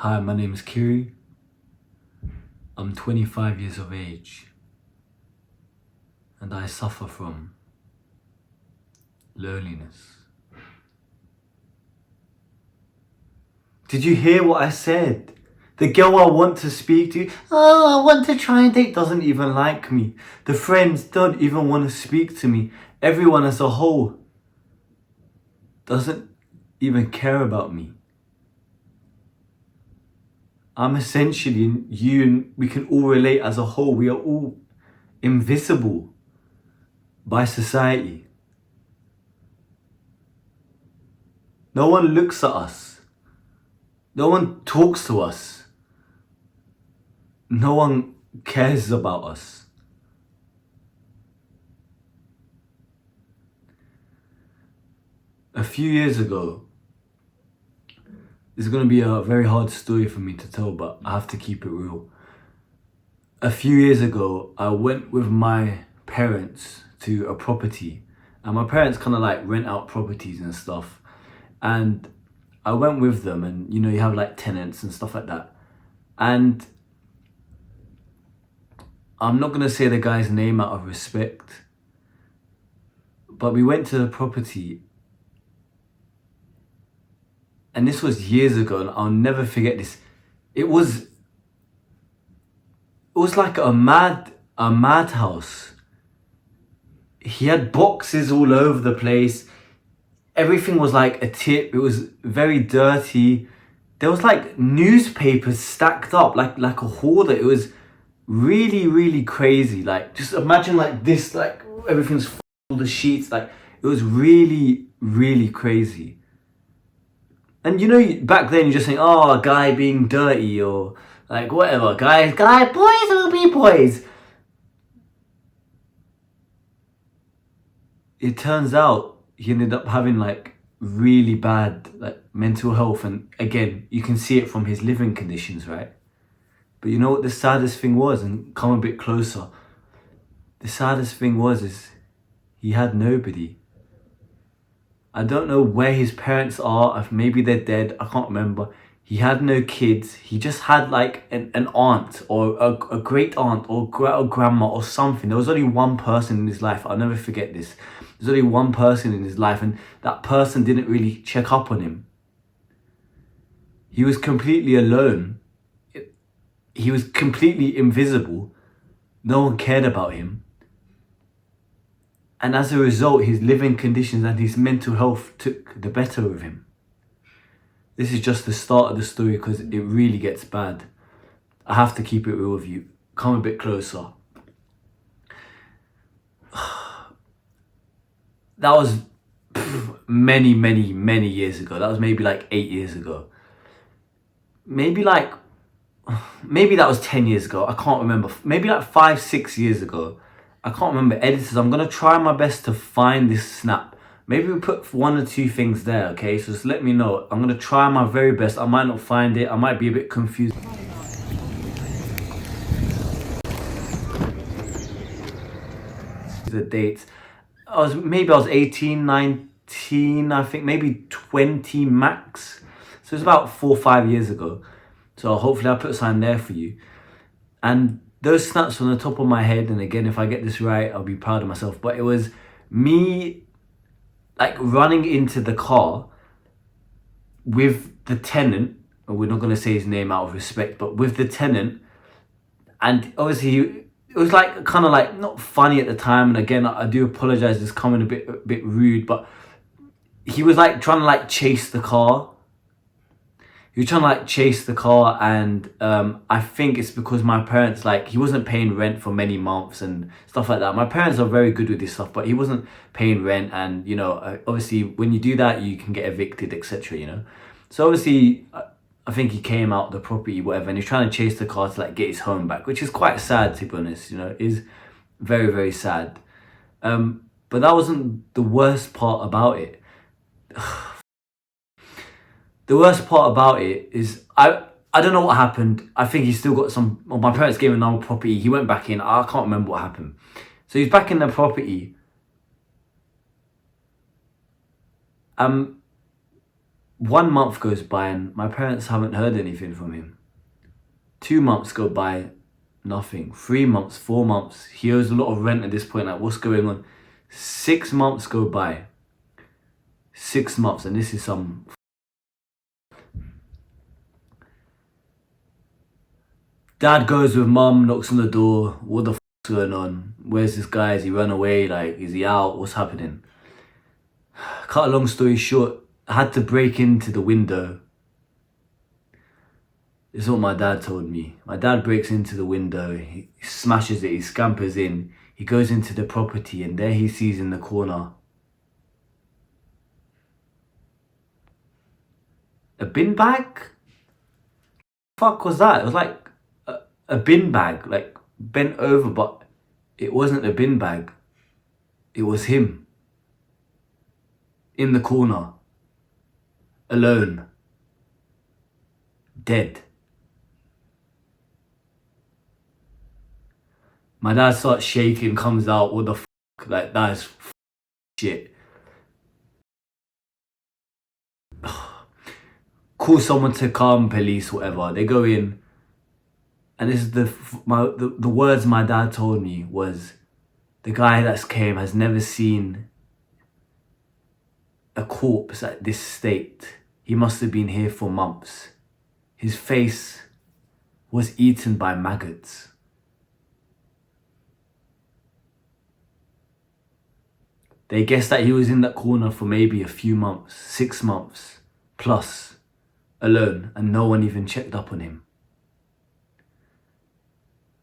Hi, my name is Kiri. I'm 25 years of age and I suffer from loneliness. Did you hear what I said? The girl I want to speak to, I want to try and date, doesn't even like me. The friends don't even want to speak to me. Everyone as a whole doesn't even care about me. I'm essentially you, and we can all relate as a whole. We are all invisible by society. No one looks at us. No one talks to us. No one cares about us. A few years ago, this is going to be a very hard story for me to tell, but I have to keep it real. A few years ago, I went with my parents to a property, and my parents kind of like rent out properties and stuff. And I went with them, and you have like tenants and stuff like that. And I'm not going to say the guy's name out of respect, but we went to the property, and this was years ago, and I'll never forget this. It was like a madhouse. He had boxes all over the place. Everything was like a tip. It was very dirty. There was like newspapers stacked up like a hoarder. It was really, really crazy. Like, just imagine like this, like everything's full of sheets. Like, it was really, really crazy. And back then you're just saying, oh, a guy being dirty, or like whatever, boys will be boys. It turns out he ended up having like really bad like mental health, and again, you can see it from his living conditions, right? But you know what the saddest thing was, and come a bit closer. The saddest thing is he had nobody. I don't know where his parents are, if maybe they're dead, I can't remember. He had no kids. He just had like an aunt, or a great aunt, or grandma or something. There was only one person in his life. I'll never forget this. There's only one person in his life, and that person didn't really check up on him. He was completely alone. He was completely invisible. No one cared about him. And as a result, his living conditions and his mental health took the better of him. This is just the start of the story, because it really gets bad. I have to keep it real with you. Come a bit closer. That was many, many, many years ago. That was maybe like 8 years ago. Maybe that was 10 years ago. I can't remember. Maybe like 5, 6 years ago. I can't remember. Editors, I'm going to try my best to find this snap. Maybe we put 1 or 2 things there, okay? So just let me know. I'm going to try my very best. I might not find it. I might be a bit confused. The dates. I was 18, 19, I think, maybe 20 max. So it's about 4 or 5 years ago. So hopefully I'll put a sign there for you. And those snaps on the top of my head, and again, if I get this right, I'll be proud of myself. But it was me like running into the car with the tenant, and we're not going to say his name out of respect, but with the tenant. And obviously it was like kind of like not funny at the time, and again, I do apologize, it's coming a bit rude, but he was like trying to like chase the car. And I think it's because my parents, like, he wasn't paying rent for many months and stuff like that. My parents are very good with this stuff, but he wasn't paying rent, and obviously when you do that, you can get evicted, etc. So obviously I think he came out the property, whatever, and he's trying to chase the car to like get his home back, which is quite sad, to be honest. It is very, very sad. But that wasn't the worst part about it. The worst part about it is I don't know what happened. I think he still got my parents gave him another property. He went back in. I can't remember what happened. So he's back in the property. 1 month goes by and my parents haven't heard anything from him. 2 months go by, nothing. 3 months, 4 months. He owes a lot of rent at this point. Like, what's going on? 6 months go by. 6 months, and this is some. Dad goes with mum, knocks on the door. What the fuck's going on? Where's this guy? Has he run away? Like, is he out? What's happening? Cut a long story short, I had to break into the window. This is what my dad told me. My dad breaks into the window, he smashes it, he scampers in, he goes into the property, and there he sees in the corner a bin bag? Fuck was that? It was like a bin bag, like bent over, but it wasn't a bin bag. It was him. In the corner. Alone. Dead. My dad starts shaking, comes out, what the fuck? Like, that is shit. Call someone to come, police, whatever. They go in. And this is the words my dad told me was, the guy that's came has never seen a corpse at this state. He must have been here for months. His face was eaten by maggots. They guessed that he was in that corner for maybe a few months, 6 months plus, alone, and no one even checked up on him.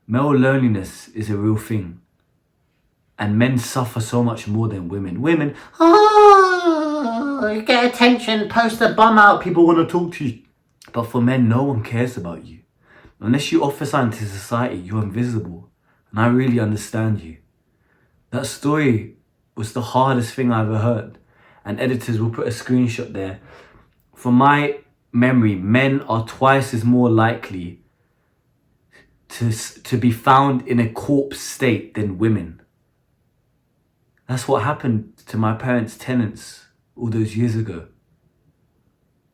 Male loneliness is a real thing. And men suffer so much more than women. Women, you get attention, post a bum out, people want to talk to you. But for men, no one cares about you. Unless you offer something to society, you're invisible. And I really understand you. That story was the hardest thing I ever heard. And editors will put a screenshot there. From my memory, men are twice as more likely to be found in a corpse state than women. That's what happened to my parents' tenants all those years ago.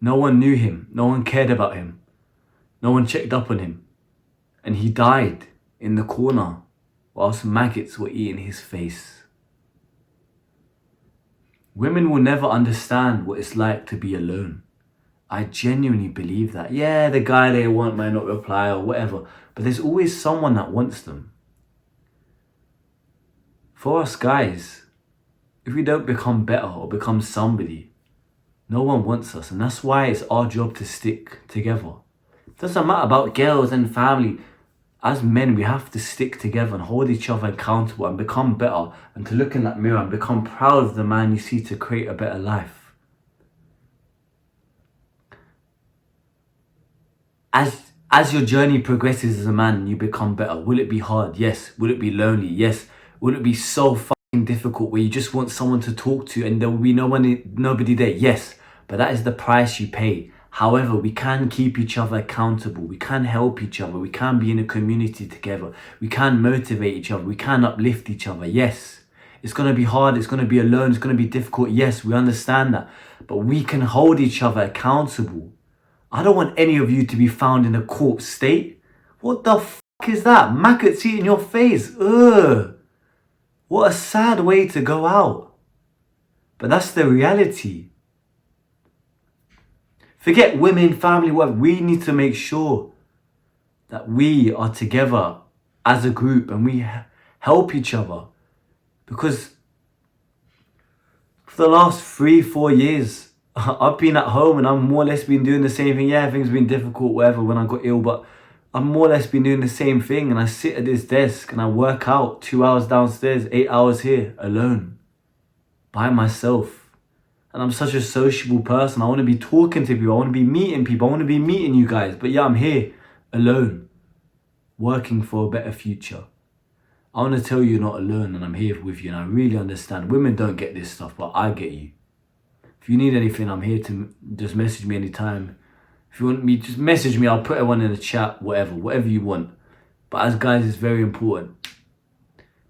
No one knew him. No one cared about him. No one checked up on him. And he died in the corner whilst maggots were eating his face. Women will never understand what it's like to be alone. I genuinely believe that. Yeah, the guy they want might not reply or whatever, but there's always someone that wants them. For us guys, if we don't become better or become somebody, no one wants us, and that's why it's our job to stick together. It doesn't matter about girls and family. As men, we have to stick together and hold each other accountable and become better, and to look in that mirror and become proud of the man you see to create a better life. As your journey progresses as a man and you become better, will it be hard? Yes. Will it be lonely? Yes. Will it be so fucking difficult where you just want someone to talk to and there will be nobody there? Yes. But that is the price you pay. However, we can keep each other accountable. We can help each other. We can be in a community together. We can motivate each other. We can uplift each other. Yes. It's going to be hard. It's going to be alone. It's going to be difficult. Yes, we understand that. But we can hold each other accountable. I don't want any of you to be found in a corpse state. What the fuck is that? Maggots eating your face. Ugh. What a sad way to go out. But that's the reality. Forget women, family, whatever. We need to make sure that we are together as a group and we help each other. Because for the last 3-4 years, I've been at home and I've more or less been doing the same thing. Yeah, things have been difficult, whatever, when I got ill, but I've more or less been doing the same thing. And I sit at this desk and I work out 2 hours downstairs, 8 hours here, alone, by myself. And I'm such a sociable person. I want to be talking to people. I want to be meeting people. I want to be meeting you guys. But yeah, I'm here, alone, working for a better future. I want to tell you you're not alone and I'm here with you. And I really understand. Women don't get this stuff, but I get you. If you need anything, I'm here to just message me anytime. If you want me, just message me. I'll put everyone in the chat, whatever you want. But as guys, it's very important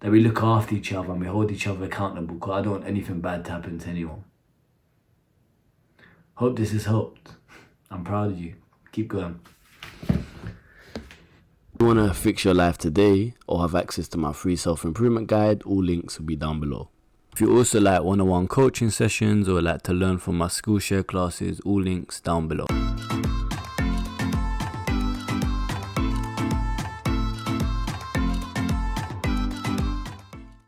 that we look after each other and we hold each other accountable, because I don't want anything bad to happen to anyone. Hope this has helped. I'm proud of you. Keep going. If you want to fix your life today or have access to my free self-improvement guide, all links will be down below. If you also like one-on-one coaching sessions or like to learn from my Skool share classes, all links down below.